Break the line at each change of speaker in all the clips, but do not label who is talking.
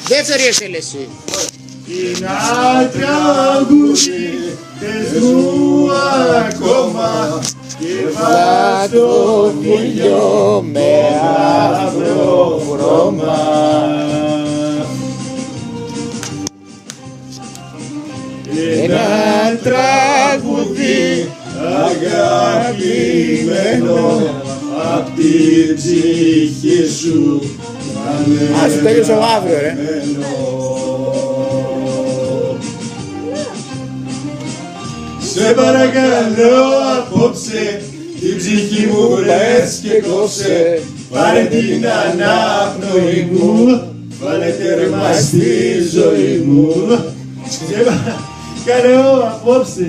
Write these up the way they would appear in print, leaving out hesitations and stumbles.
Δεύτερη εκτέλεση.
Είναι τραγούδι, πες μου ακόμα και βάζ το φιλιό με αύριο βρώμα. Ένα τραγούδι αγαπημένο απ' την ψυχή σου.
Ας σου τέλειωσε ο αύριο ρε.
Σε παρακαλώ απόψε την ψυχή μου βρες και κόψε. Πάρε την ανάπνοη μου, βάλε τέρμα στη ζωή μου. Σε παρακαλώ απόψε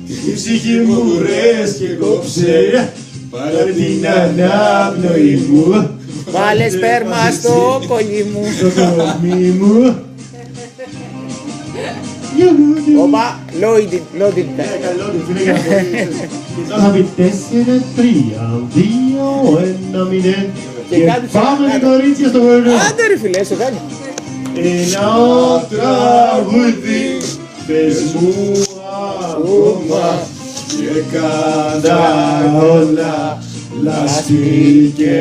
την ψυχή μου βρες και κόψε. Πάρε την ανάπνοη μου,
Βάλε σπέρμα στο κολλή μου.
στο κορμί μου.
Όπα, loaded.
Καλό τη φίλε για να πω. Θα πει 4, 3, 2, 1, 0.
Και
Και
κάτι
πάμε
θα-
τα κορίτσια στο χωριό.
Άντε ρε φίλε, σε κάνει.
Ένα τραγούδι, πες μου ακόμα και κάντα όλα λάσπη και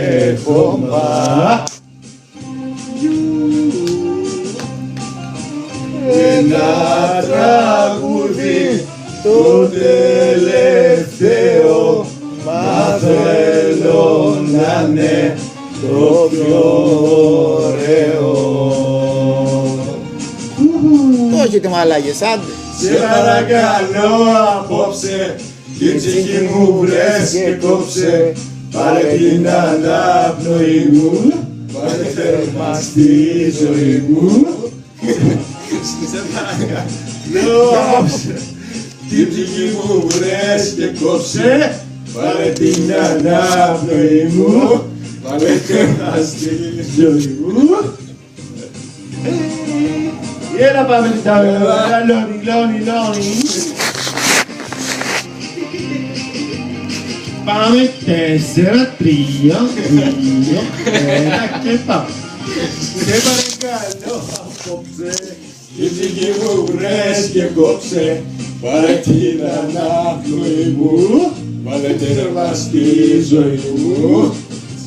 χώμα. Ένα τραγούδι, το τελευταίο, μα θέλω να είναι το πιο ωραίο.
Το έχετε μαλάκες, άντε.
Σε παρακαλώ απόψε, την ψυχή μου βρες και κόψε. Πάρε την ανάπνοη μου, πάρε τέρμα στη ζωή μου. Σε παρακαλώ απόψε, την ψυχή μου βρες και κόψε. Πάρε την ανάπνοη μου, πάρε τέρμα στη ζωή μου. Έλα πάμε την τάβελα, λόνι. Πάμε 4, 3, 2, 1 και πάμε. Σε παρακαλώ απόψε, την ψυχή μου βρες και κόψε. Πάρε την ανάπνοη μου, βάλε τέρμα στη ζωή μου.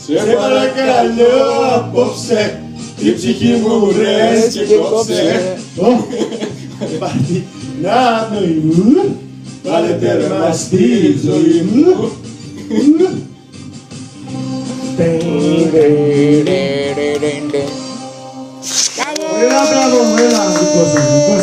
Σε παρακαλώ απόψε, την ψυχή μου βρες και κόψε. Πάρε την ανάπνοη μου, βάλε τέρμα στη ζωή μου. Έλα, μπράβο, έλα, δικό σας.